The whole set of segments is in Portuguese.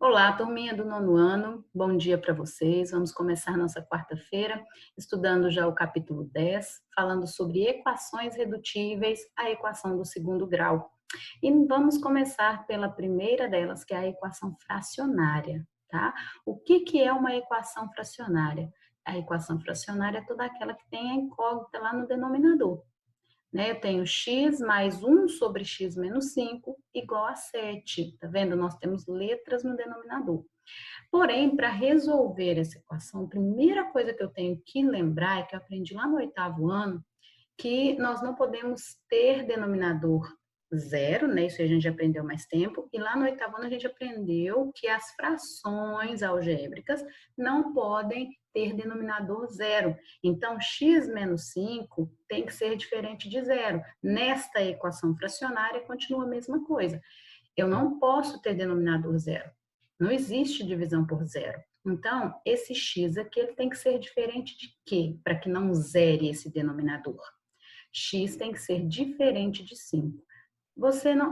Olá, turminha do nono ano, bom dia para vocês. Vamos começar nossa quarta-feira estudando já o capítulo 10, falando sobre equações redutíveis, a equação do segundo grau. E vamos começar pela primeira delas, que é a equação fracionária, tá? O que é uma equação fracionária? A equação fracionária é toda aquela que tem a incógnita lá no denominador. Né? Eu tenho x mais 1 sobre x menos 5 igual a 7. Tá vendo? Nós temos letras no denominador. Porém, para resolver essa equação, a primeira coisa que eu tenho que lembrar é que eu aprendi lá no oitavo ano que nós não podemos ter denominador zero, né? Isso a gente já aprendeu há mais tempo. E lá no oitavo ano a gente aprendeu que as frações algébricas não podem ter denominador zero. Então, x menos 5 tem que ser diferente de zero. Nesta equação fracionária, continua a mesma coisa. Eu não posso ter denominador zero. Não existe divisão por zero. Então, esse x aqui ele tem que ser diferente de quê? Para que não zere esse denominador. X tem que ser diferente de 5.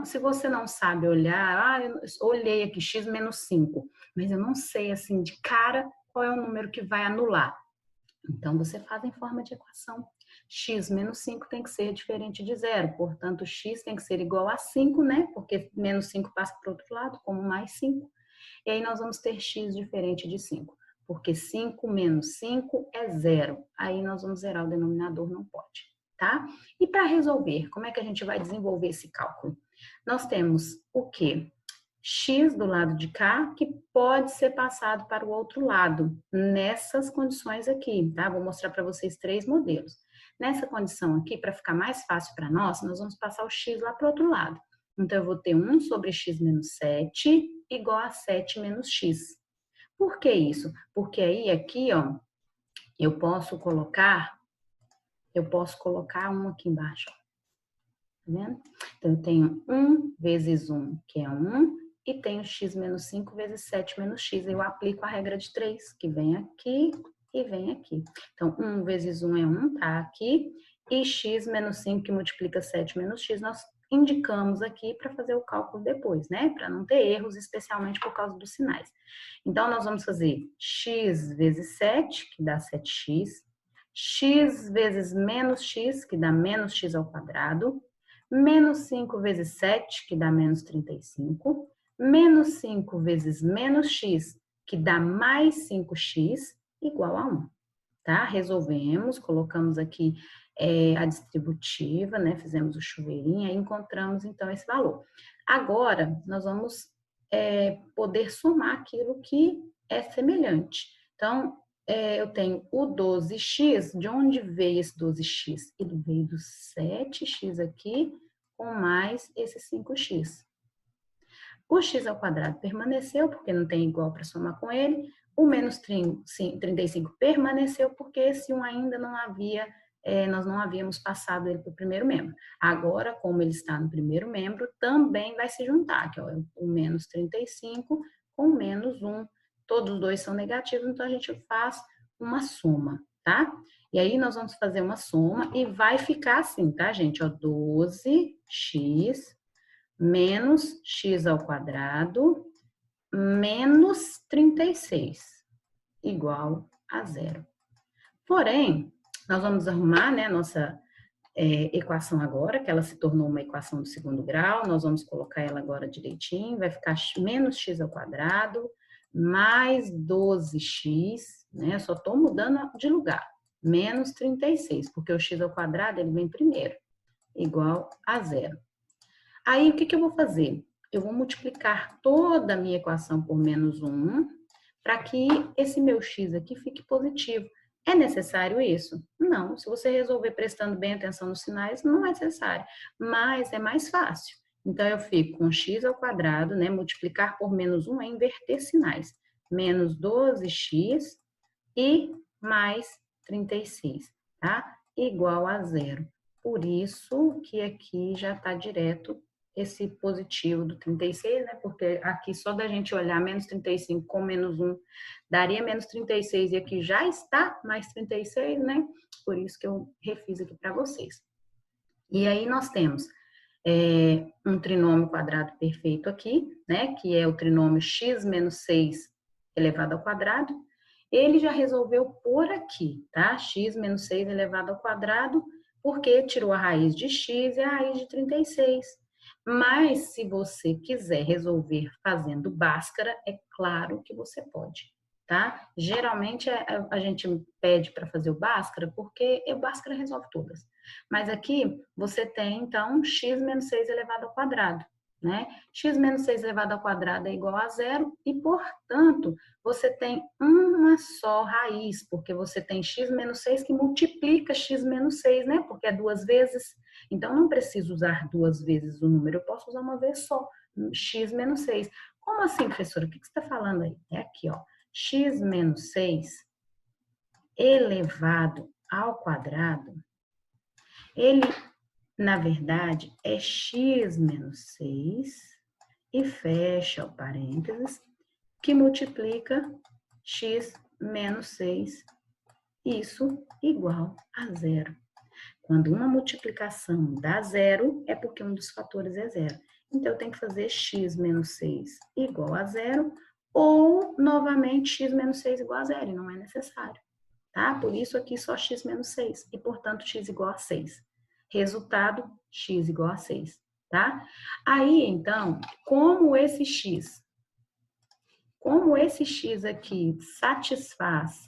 Se você não sabe olhar, eu olhei aqui x menos 5, mas eu não sei assim de cara qual é o número que vai anular. Então, você faz em forma de equação. X menos 5 tem que ser diferente de zero, portanto, x tem que ser igual a 5, né? Porque menos 5 passa para o outro lado, como mais 5. E aí nós vamos ter x diferente de 5, porque 5 menos 5 é zero. Aí nós vamos zerar o denominador, não pode. Tá? E para resolver, como é que a gente vai desenvolver esse cálculo? Nós temos o quê? X do lado de cá, que pode ser passado para o outro lado, nessas condições aqui, tá? Vou mostrar para vocês 3 modelos. Nessa condição aqui, para ficar mais fácil para nós vamos passar o x lá para o outro lado. Então, eu vou ter 1 sobre x menos 7 igual a 7 menos x. Por que isso? Porque aí, aqui, ó, eu posso colocar 1 aqui embaixo, ó. Tá vendo? Então, eu tenho 1 vezes 1, que é 1, e tenho x menos 5 vezes 7 menos x. Eu aplico a regra de 3, que vem aqui e vem aqui. Então, 1 vezes 1 é 1, tá aqui. E x menos 5, que multiplica 7 menos x, nós indicamos aqui para fazer o cálculo depois, né? Para não ter erros, especialmente por causa dos sinais. Então, nós vamos fazer x vezes 7, que dá 7x. X vezes menos x, que dá menos x ao quadrado. Menos 5 vezes 7, que dá menos 35. Menos 5 vezes menos x, que dá mais 5x, igual a 1. Tá? Resolvemos, colocamos aqui a distributiva, né? Fizemos o chuveirinho, aí encontramos, então, esse valor. Agora, nós vamos poder somar aquilo que é semelhante. Então, eu tenho o 12x, de onde veio esse 12x? Ele veio do 7x aqui, com mais esse 5x. O x ao quadrado permaneceu, porque não tem igual para somar com ele. O menos 35 permaneceu, porque esse 1 ainda não havia, nós não havíamos passado ele para o primeiro membro. Agora, como ele está no primeiro membro, também vai se juntar, que é o menos 35 com menos 1. Todos os dois são negativos, então a gente faz uma soma, tá? E aí nós vamos fazer uma soma e vai ficar assim, tá, gente? Ó, 12x menos x ao quadrado menos 36, igual a zero. Porém, nós vamos arrumar, né, nossa equação agora, que ela se tornou uma equação do segundo grau, nós vamos colocar ela agora direitinho, vai ficar menos x ao quadrado mais 12x, né, eu só estou mudando de lugar, menos 36, porque o x ao quadrado ele vem primeiro, igual a zero. Aí, o que eu vou fazer? Eu vou multiplicar toda a minha equação por menos 1, para que esse meu x aqui fique positivo. É necessário isso? Não. Se você resolver prestando bem atenção nos sinais, não é necessário. Mas é mais fácil. Então, eu fico com x ao quadrado, né? Multiplicar por menos 1 é inverter sinais. Menos 12x e mais 36, tá? Igual a zero. Por isso que aqui já está direto esse positivo do 36, né? Porque aqui só da gente olhar menos 35 com menos 1 daria menos 36 e aqui já está mais 36, né? Por isso que eu refiz aqui para vocês. E aí nós temos um trinômio quadrado perfeito aqui, né, que é o trinômio x menos 6 elevado ao quadrado, ele já resolveu por aqui, tá? X menos 6 elevado ao quadrado, porque tirou a raiz de x e a raiz de 36. Mas, se você quiser resolver fazendo Bhaskara, é claro que você pode, tá? Geralmente, a gente pede para fazer o Bhaskara, porque o Bhaskara resolve todas. Mas aqui, você tem, então, x menos 6 elevado ao quadrado, né? X menos 6 elevado ao quadrado é igual a zero e, portanto, você tem uma só raiz, porque você tem x menos 6 que multiplica x menos 6, né? Porque é duas vezes. Então, não preciso usar duas vezes o número, eu posso usar uma vez só, x menos 6. Como assim, professora? O que você está falando aí? É aqui, ó. X menos 6 elevado ao quadrado, ele, na verdade, é x menos 6 e fecha o parênteses, que multiplica x menos 6, isso igual a zero. Quando uma multiplicação dá zero, é porque um dos fatores é zero. Então, eu tenho que fazer x menos 6 igual a zero, ou, novamente, x menos 6 igual a zero, e não é necessário, tá? Por isso, aqui só x menos 6, e, portanto, x igual a 6. Resultado, x igual a 6, tá? Aí, então, como esse x aqui satisfaz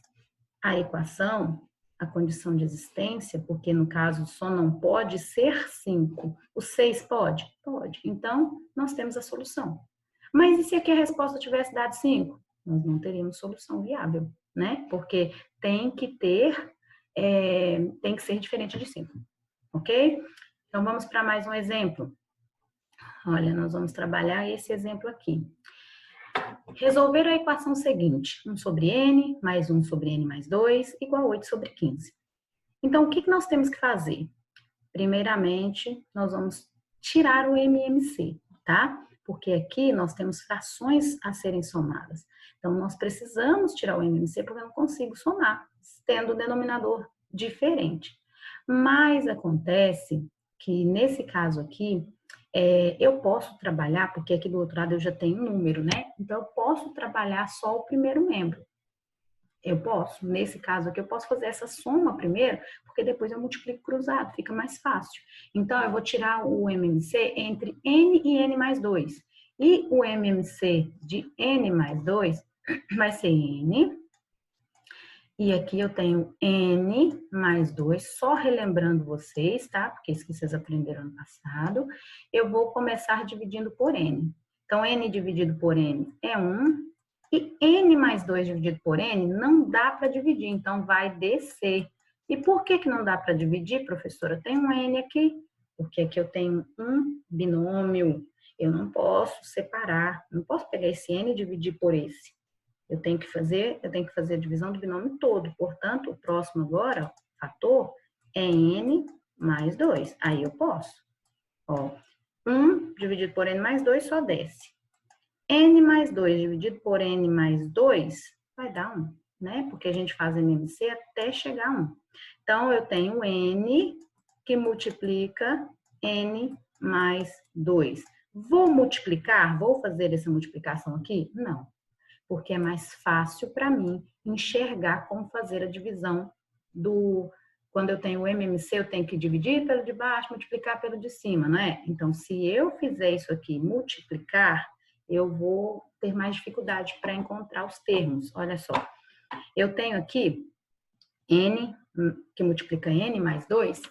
a equação, a condição de existência, porque no caso só não pode ser 5, o 6 pode? Pode. Então, nós temos a solução. Mas e se aqui a resposta tivesse dado 5? Nós não teríamos solução viável, né? Porque tem que ser diferente de 5, ok? Então, vamos para mais um exemplo. Olha, nós vamos trabalhar esse exemplo aqui. Resolver a equação seguinte, 1 sobre n mais 1 sobre n mais 2 igual a 8 sobre 15. Então, o que nós temos que fazer? Primeiramente, nós vamos tirar o MMC, tá? Porque aqui nós temos frações a serem somadas. Então, nós precisamos tirar o MMC porque eu não consigo somar, tendo o denominador diferente. Mas acontece que, nesse caso aqui, eu posso trabalhar, porque aqui do outro lado eu já tenho um número, né? Então, eu posso trabalhar só o primeiro membro. Eu posso, nesse caso aqui, eu posso fazer essa soma primeiro, porque depois eu multiplico cruzado, fica mais fácil. Então, eu vou tirar o MMC entre n e n mais 2. E o MMC de n mais 2 vai ser n. E aqui eu tenho n mais 2, só relembrando vocês, tá? Porque isso que vocês aprenderam no passado. Eu vou começar dividindo por n. Então, n dividido por n é 1. E n mais 2 dividido por n não dá para dividir, então vai descer. E por que não dá para dividir, professora? Tem um n aqui, porque aqui eu tenho um binômio. Eu não posso separar, não posso pegar esse n e dividir por esse. Eu tenho que fazer a divisão do binômio todo. Portanto, o próximo agora, fator, é n mais 2. Aí eu posso. Ó, 1 dividido por n mais 2 só desce. N mais 2 dividido por n mais 2 vai dar 1, né? Porque a gente faz MMC até chegar a 1. Então, eu tenho n que multiplica n mais 2. Vou multiplicar? Vou fazer essa multiplicação aqui? Não. Porque é mais fácil para mim enxergar como fazer a divisão do... Quando eu tenho o MMC, eu tenho que dividir pelo de baixo, multiplicar pelo de cima, não é? Então, se eu fizer isso aqui, multiplicar, eu vou ter mais dificuldade para encontrar os termos. Olha só, eu tenho aqui n, que multiplica n mais 2,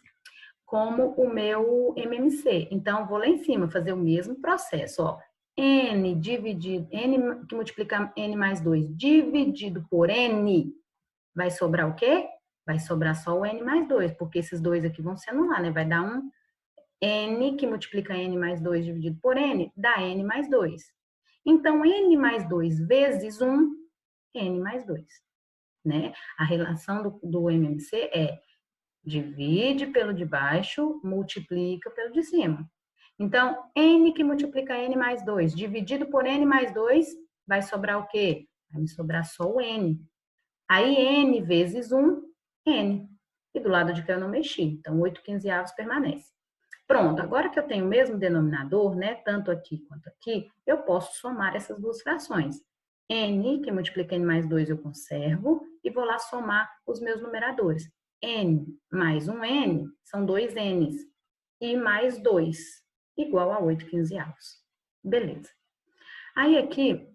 como o meu MMC. Então, vou lá em cima fazer o mesmo processo, ó. N dividido, n que multiplica n mais 2 dividido por n, vai sobrar o quê? Vai sobrar só o n mais 2, porque esses dois aqui vão se anular, né? Vai dar um n que multiplica n mais 2 dividido por n, dá n mais 2. Então, n mais 2 vezes 1, n mais 2, né? A relação do MMC é divide pelo de baixo, multiplica pelo de cima. Então, n que multiplica n mais 2, dividido por n mais 2, vai sobrar o quê? Vai me sobrar só o n. Aí, n vezes 1, n. E do lado de cá eu não mexi. Então, 8/15 permanece. Pronto, agora que eu tenho o mesmo denominador, né, tanto aqui quanto aqui, eu posso somar essas duas frações. N, que multiplica N mais 2, eu conservo, e vou lá somar os meus numeradores. N mais um N são dois N's, e mais 2, igual a 8/15. Beleza. Aí aqui,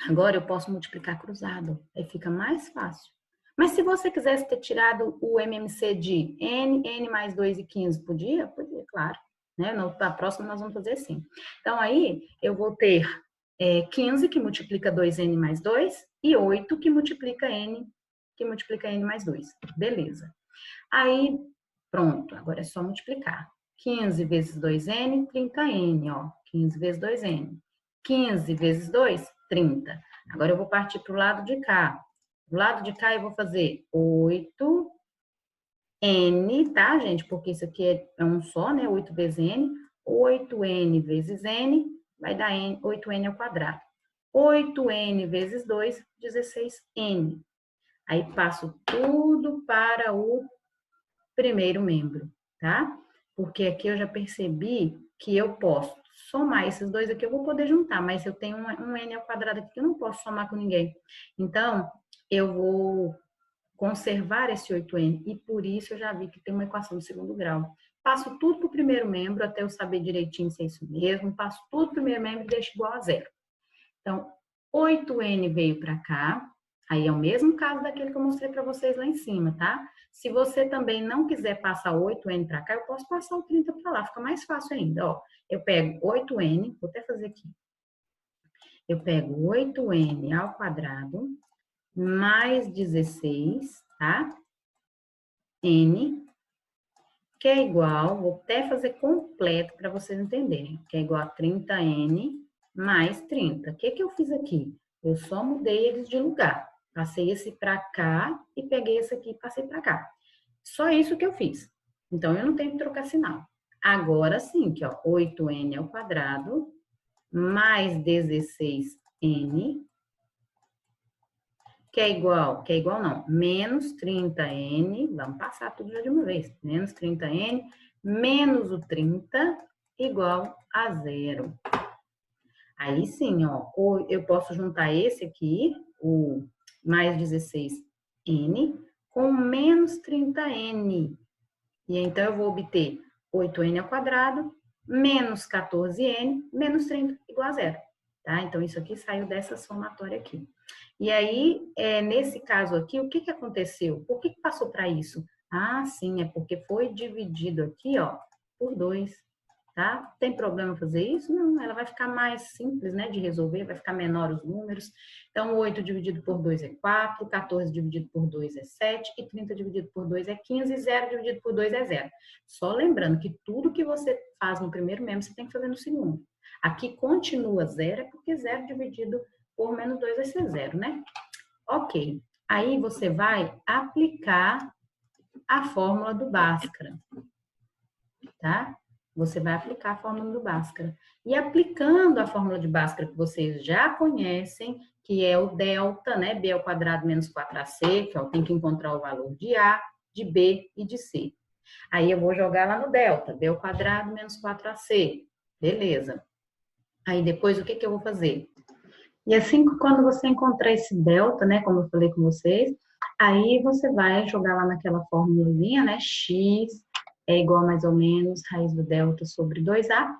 agora eu posso multiplicar cruzado, aí fica mais fácil. Mas se você quisesse ter tirado o MMC de N mais 2 e 15, podia? Podia, claro. Né? Na próxima nós vamos fazer assim. Então aí eu vou ter 15 que multiplica 2N mais 2 e 8 que multiplica N mais 2. Beleza. Aí, pronto, agora é só multiplicar. 15 vezes 2N, 30N, ó. 15 vezes 2N. 15 vezes 2, 30. Agora eu vou partir para o lado de cá. Do lado de cá eu vou fazer 8N, tá, gente? Porque isso aqui é um só, né? 8 vezes N. 8N vezes N vai dar 8N ao quadrado. 8N vezes 2, 16N. Aí passo tudo para o primeiro membro, tá? Porque aqui eu já percebi que eu posso somar esses dois aqui, eu vou poder juntar, mas eu tenho um N ao quadrado aqui que eu não posso somar com ninguém. Então, eu vou conservar esse 8N e por isso eu já vi que tem uma equação de segundo grau. Passo tudo para o primeiro membro até eu saber direitinho se é isso mesmo, passo tudo para o primeiro membro e deixo igual a zero. Então, 8N veio para cá, aí é o mesmo caso daquele que eu mostrei para vocês lá em cima, tá? Se você também não quiser passar 8N para cá, eu posso passar o 30 para lá, fica mais fácil ainda, ó. Eu pego 8N, vou até fazer aqui. Eu pego 8N ao quadrado, mais 16, tá? N, que é igual, vou até fazer completo para vocês entenderem, que é igual a 30N mais 30. O que que eu fiz aqui? Eu só mudei eles de lugar. Passei esse para cá e peguei esse aqui e passei para cá. Só isso que eu fiz. Então, eu não tenho que trocar sinal. Agora sim, que ó, 8N ao quadrado mais 16N, que é igual não, menos 30N, vamos passar tudo já de uma vez, menos 30N, menos o 30, igual a zero. Aí sim, ó, ou eu posso juntar esse aqui, o mais 16N, com menos 30N. E então eu vou obter 8N ao quadrado, menos 14N, menos 30, igual a zero. Tá? Então, isso aqui saiu dessa somatória aqui. E aí, nesse caso aqui, o que que aconteceu? Por que que passou para isso? Ah, sim, é porque foi dividido aqui, ó, por 2, tá? Tem problema fazer isso? Não, ela vai ficar mais simples, né, de resolver, vai ficar menor os números. Então, 8 dividido por 2 é 4, 14 dividido por 2 é 7, e 30 dividido por 2 é 15, e 0 dividido por 2 é 0. Só lembrando que tudo que você faz no primeiro mesmo, você tem que fazer no segundo. Aqui continua 0, é porque 0 dividido por menos 2 vai ser 0, né? Ok. Aí você vai aplicar a fórmula do Bhaskara, tá? Você vai aplicar a fórmula do Bhaskara. E aplicando a fórmula de Bhaskara que vocês já conhecem, que é o delta, né? B ao quadrado menos 4AC, que ó, tem que encontrar o valor de A, de B e de C. Aí eu vou jogar lá no delta, B ao quadrado menos 4AC. Beleza. Aí depois o que que eu vou fazer? E assim, quando você encontrar esse delta, né, como eu falei com vocês, aí você vai jogar lá naquela formulazinha, né, x é igual a mais ou menos raiz do delta sobre 2a,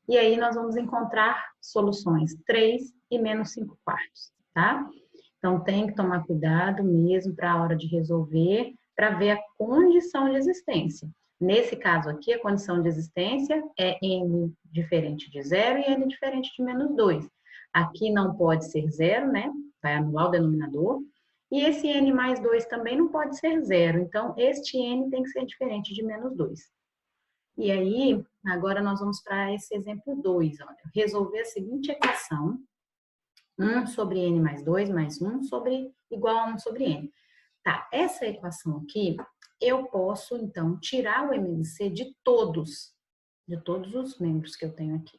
e aí nós vamos encontrar soluções 3 e menos 5 quartos, tá? Então, tem que tomar cuidado mesmo para a hora de resolver, para ver a condição de existência. Nesse caso aqui, a condição de existência é n diferente de 0 e n diferente de menos 2. Aqui não pode ser 0, né? Vai anular o denominador. E esse n mais 2 também não pode ser 0. Então, este n tem que ser diferente de menos 2. E aí, agora nós vamos para esse exemplo 2. Olha, resolver a seguinte equação. 1 sobre n mais 2 mais 1 sobre igual a 1 sobre n. Tá, essa equação aqui, eu posso, então, tirar o MMC de todos os membros que eu tenho aqui.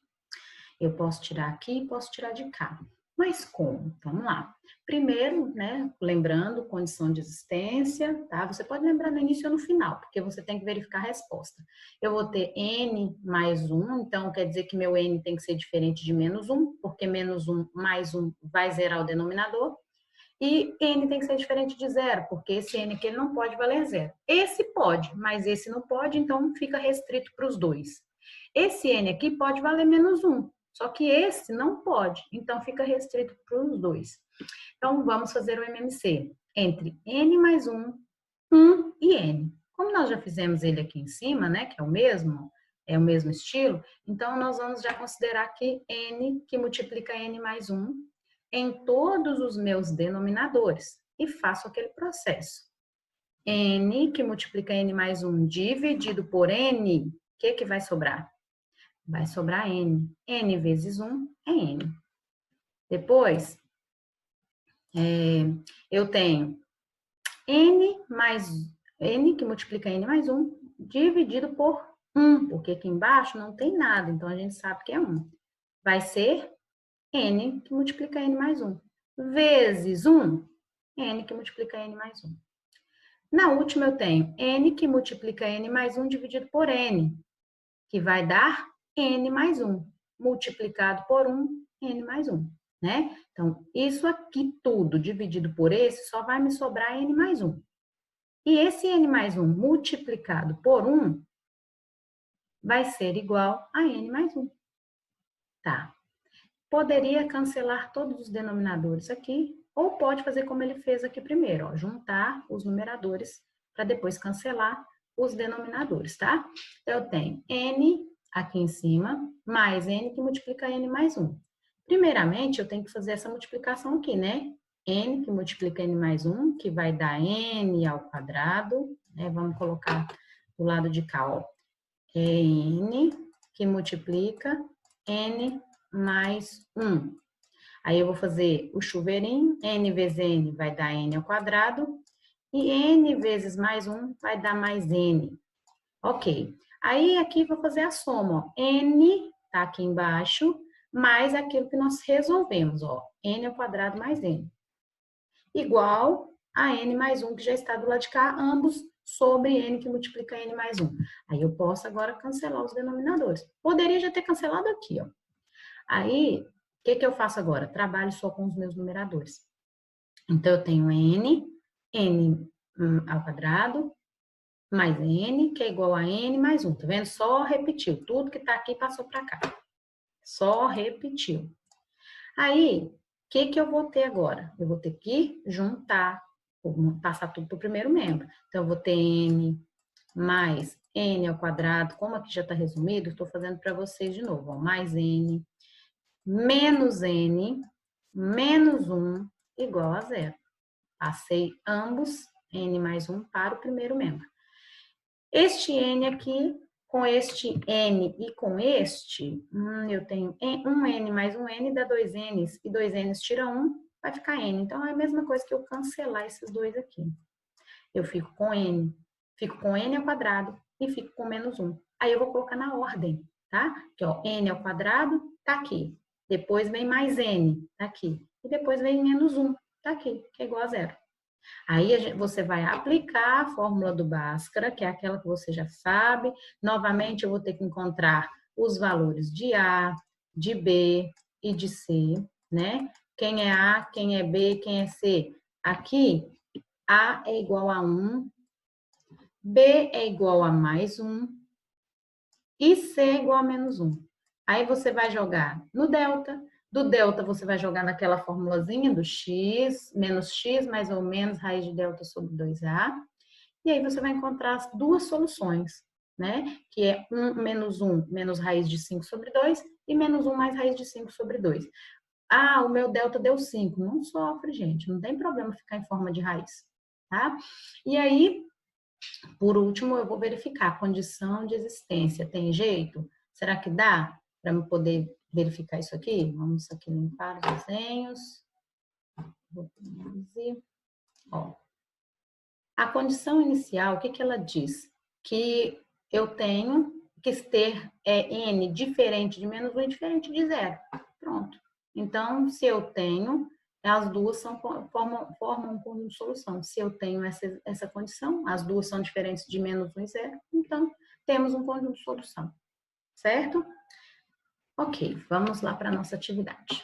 Eu posso tirar aqui e posso tirar de cá. Mas como? Vamos lá. Primeiro, né, lembrando, condição de existência, tá? Você pode lembrar no início ou no final, porque você tem que verificar a resposta. Eu vou ter n mais 1, então quer dizer que meu n tem que ser diferente de menos 1, porque menos 1 mais 1 vai zerar o denominador. E n tem que ser diferente de zero, porque esse n aqui ele não pode valer zero. Esse pode, mas esse não pode, então fica restrito para os dois. Esse n aqui pode valer menos 1, só que esse não pode, então fica restrito para os dois. Então, vamos fazer o MMC entre n mais 1, 1 e n. Como nós já fizemos ele aqui em cima, né, que é o mesmo estilo, então nós vamos já considerar que n, que multiplica n mais 1, em todos os meus denominadores e faço aquele processo. N, que multiplica n mais 1, dividido por n, o que vai sobrar? Vai sobrar n. N vezes 1 é n. Depois, eu tenho n, que multiplica n mais 1, dividido por 1, porque aqui embaixo não tem nada, então a gente sabe que é 1. Vai ser n, que multiplica n mais 1, vezes 1, n, que multiplica n mais 1. Na última eu tenho n, que multiplica n mais 1, dividido por n, que vai dar n mais 1, multiplicado por 1, n mais 1. Né? Então, isso aqui tudo dividido por esse, só vai me sobrar n mais 1. E esse n mais 1 multiplicado por 1 vai ser igual a n mais 1. Tá. Poderia cancelar todos os denominadores aqui, ou pode fazer como ele fez aqui primeiro, ó, juntar os numeradores para depois cancelar os denominadores, tá? Então, eu tenho n aqui em cima, mais n que multiplica n mais 1. Primeiramente, eu tenho que fazer essa multiplicação aqui, né? N que multiplica n mais 1, que vai dar n ao quadrado, né? Vamos colocar do lado de cá, ó. É n que multiplica n mais 1. Aí eu vou fazer o chuveirinho, n vezes n vai dar n ao quadrado, e n vezes mais 1 vai dar mais n. Ok. Aí aqui vou fazer a soma, ó. N tá aqui embaixo, mais aquilo que nós resolvemos, ó. N ao quadrado mais n. Igual a n mais 1, que já está do lado de cá, ambos sobre n que multiplica n mais 1. Aí eu posso agora cancelar os denominadores. Poderia já ter cancelado aqui, ó. Aí, o que eu faço agora? Trabalho só com os meus numeradores. Então, eu tenho n ao quadrado, mais n, que é igual a n mais 1. Tá vendo? Só repetiu. Tudo que tá aqui passou para cá. Só repetiu. Aí, o que eu vou ter agora? Eu vou ter que juntar, passar tudo para o primeiro membro. Então, eu vou ter n mais n ao quadrado. Como aqui já está resumido, estou fazendo para vocês de novo. Ó, mais n menos n menos 1 igual a zero. Passei ambos, n mais 1, para o primeiro membro. Este n aqui, com este n e com este, eu tenho um n mais um n dá dois n's, e dois n's tira 1, vai ficar n. Então, é a mesma coisa que eu cancelar esses dois aqui. Eu fico com n ao quadrado e fico com menos 1. Aí eu vou colocar na ordem, tá? Que ó, n ao quadrado tá aqui. Depois vem mais n, tá aqui. E depois vem menos 1, tá aqui, que é igual a zero. Aí você vai aplicar a fórmula do Bhaskara, que é aquela que você já sabe. Novamente, eu vou ter que encontrar os valores de A, de B e de C, né? Quem é A, quem é B, quem é C. Aqui, A é igual a 1, B é igual a mais 1 e C é igual a menos 1. Aí você vai jogar no delta. Do delta você vai jogar naquela formulazinha do x, menos x, mais ou menos, raiz de delta sobre 2a. E aí você vai encontrar as duas soluções, né? Que é 1 menos raiz de 5 sobre 2 e menos 1 mais raiz de 5 sobre 2. Ah, o meu delta deu 5. Não sofre, gente. Não tem problema ficar em forma de raiz, tá? E aí, por último, eu vou verificar a condição de existência. Tem jeito? Será que dá para eu poder verificar isso aqui? Vamos aqui limpar os desenhos. Vou produzir. Ó. A condição inicial, o que ela diz? Que eu tenho que ter n diferente de menos 1 e diferente de zero. Pronto. Então, se eu tenho, as duas formam um conjunto de solução. Se eu tenho essa condição, as duas são diferentes de menos 1 e 0, então temos um conjunto de solução, certo? Ok, vamos lá para a nossa atividade.